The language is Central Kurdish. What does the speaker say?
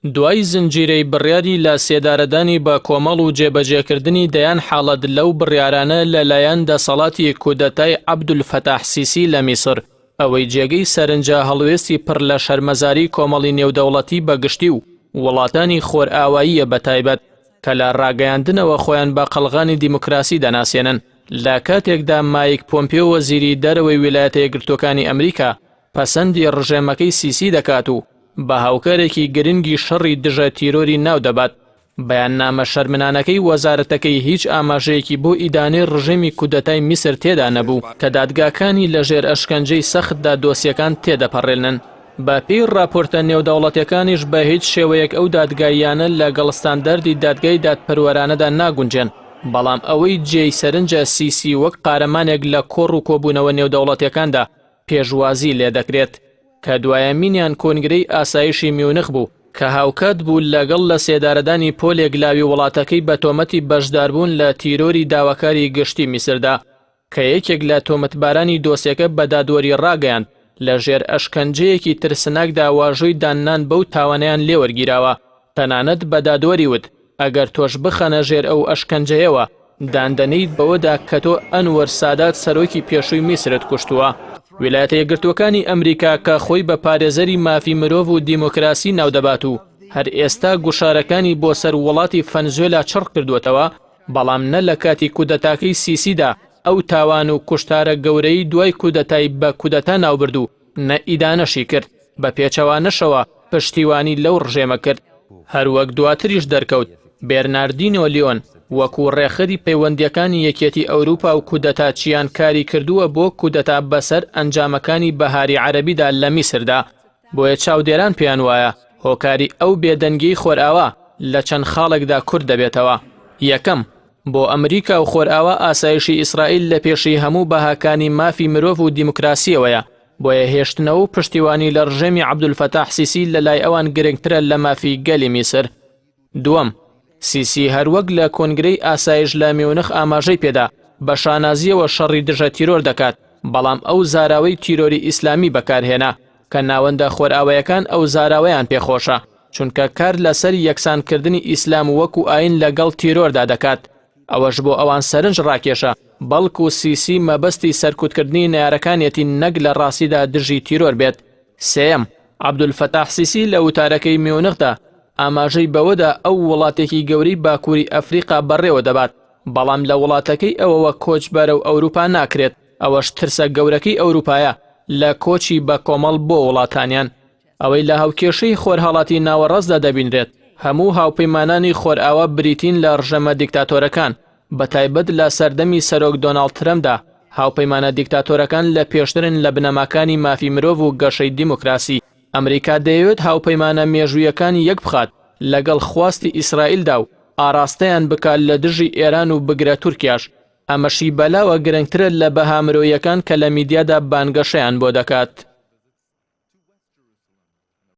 دوای زنجیرەی بڕیاری لە سێدارەدانی بە کۆمەڵ و جێبەجێکردنی دەیان حاڵەت لەو بڕیارانە لەلایەن دەسەڵاتی کودەتای عەبدولفەتاح سیسی لە میسر ئەوەی جێگەی سەرنجە هەڵوێستی پڕ لە شەرمەزاری کۆمەڵی نێودەوڵەتی بەگشتی و وڵاتانی خۆرئاواییە بەتایبەت کە لە ڕاگەیاندنەوە خۆیان بە قەڵغانی دیموکراسی دەناسێنن لە کاتێکدا مایک پۆمپیۆ وەزیری دەرەوەی ویلایەتە یەکگرتووەکانی ئەمریکا پەسەندی ڕژێمەکەی سیسی دەکات و بە هاوکارێکی گرنگی شەڕی دژە تیرۆری ناو دەبات. بەیاننامە شەرمنانەکەی وەزارەتەکەی هیچ ئاماژەیەکی بۆ ئیدانەی ڕژێمی کودەتای میسر تێدا نەبوو کە دادگاکانی لەژێر ئەشکەنجەی سەختدا دۆسیەکان تێدەپەڕێنن. بە پێی راپۆرتە نێودەوڵەتیەکانیش بە هیچ شێوەیەک ئەو دادگایانە لەگەڵ ستاندەردی دادگای دادپەروەرانەدا ناگونجێن، بەڵام ئەوەی جێی سەرنجە سیسی وەک قارەمانێک لە کۆڕ و کۆبوونەوە نێودەوڵەتیەکاندا پێشوازی لێ دەکرێت کە دوایەمینیان کۆنگرەی ئاسایشی میونخ بوو کە هاوکات بوو لەگەڵ لە سێدارەدانی پۆلێک لاوی وڵاتەکەی بە تۆمەتی بەشداربوون لە تیرۆری داواکاری گشتی میسردا کە یەکێک لە تۆمەتبارانی دۆسیەکە بە دادوەری ڕاگەیاند لە ژێر ئەشکەنجەیەکی ترسناکدا واژۆی داننان بەو تاوانیان لێوەرگیراوە. تەنانەت بە دادوەری وت ئەگەر تۆش بخەنە ژێر ئەو ئەشکەنجەیەوە داندەنیت بەوەدا کە تۆ ئەنوەر سادات سەرۆکی پێشووی میسرت کوشتووە. ویلایەتە یەکگرتووەکانی ئەمریکا کە خۆی بە پارێزەری مافی مرۆڤ و دیموکراسی ناودەبات و هەر ئێستا گوشارەکانی بۆ سەر وڵاتی ڤەنزوێلا چڕ کردووەتەوە، بەڵام نە لە کاتی کودەتاکەی سیسیدا ئەو تاوان و کوشتارە گەورەی دوای کودەتای بە کودەتا ناوبرد و نە ئیدانەشی کرد، بە پێچەوانەشەوە پشتیوانی لەو ڕژێمە کرد. هەروەک دواتریش دەرکەوت بێرناردینۆ لیۆن وەکو ڕێخەری پەیوەندیەکانی یەکێتی ئەوروپا و کودەتا چیان کاری کردووە بۆ کودەتا بەسەر ئەنجامەکانی بەهاری عەرەبیدا لە میسردا. بۆیە چاودێران پێیان وایە هۆکاری ئەو بێدەنگی خۆرئاوا لە چەند خاڵێکدا کورد دەبێتەوە. یەکەم، بۆ ئەمریکا و خۆرئاوا ئاسایشی ئیسرائیل لە پێشی هەموو بەهاکانی مافی مرۆڤ و دیموکراسیەوەیە، بۆیە هێشتنەوە و پشتیوانی لە ڕژێمی عەبدولفەتاح سیسی لەلای ئەوان گرنگترە لە مافی گەلی میسر. دووەم، سیسی هەروەک لە کۆنگرەی ئاسایش لە میونخ ئاماژەی پێدا بە شانازیەوە شەڕی دژە تیرۆر دەکات، بەڵام ئەو زاراوەی تیرۆری ئیسلامی بەکارهێنا کە ناوەندە خۆرئاوایەکان ئەو زاراوەیان پێخۆشە، چونکە کار لەسەر یەکسانکردنی ئیسلام وەکو ئاین لەگەڵ تیرۆردا دەکات. ئەوەش بۆ ئەوان سەرنج ڕاکێشە بەڵکو سیسی مەبەستی سەرکوتکردنی نارەکانیەتی نەک لە ڕاستیدا دژی تیرۆر بێت. سێەم، عەبدولفەتاح سیسی لە وتارەکەی میونخدا ئاماژەی بەوەدا ئەو وڵاتێکی گەوری باکووری ئەفریقا بەڕێوە دەبات، بەڵام لە وڵاتەکەی ئەوەوە کۆچبەرە و ئەوروپا ناکرێت. ئەوەش ترسە گەورەکەی ئەوروپایە لە کۆچی بە کۆمەڵ بۆ وڵاتانیان. ئەوەی لە هاوکێشەی خۆرهەڵاتی ناوەڕاستدا دەبینرێت هەموو هاوپەیمانانی خۆرئاوا بریتین لە ڕژەمە دیکتاتۆرەکان، بەتایبەت لە سەردەمی سەرۆک دۆناڵد ترەمپدا هاوپەیمانە دیکتاتۆرەکان لە پێشترن لە بنەماکانی مافی مرۆڤ و گەشەی دیموکراسی. ئەمریکا دەیەوێت هاوپەیمانە مێژوویەکانی یەک بخات لەگەڵ خواستی ئیسرائیلدا و ئاراستەیان بکات لە دژی ئێران و بگرە تورکیاش. ئەمەشی بەلاوە گرنگترە لە بەها مرۆیەکان کە لە میدیادا بانگەشەیان بۆ دەکات.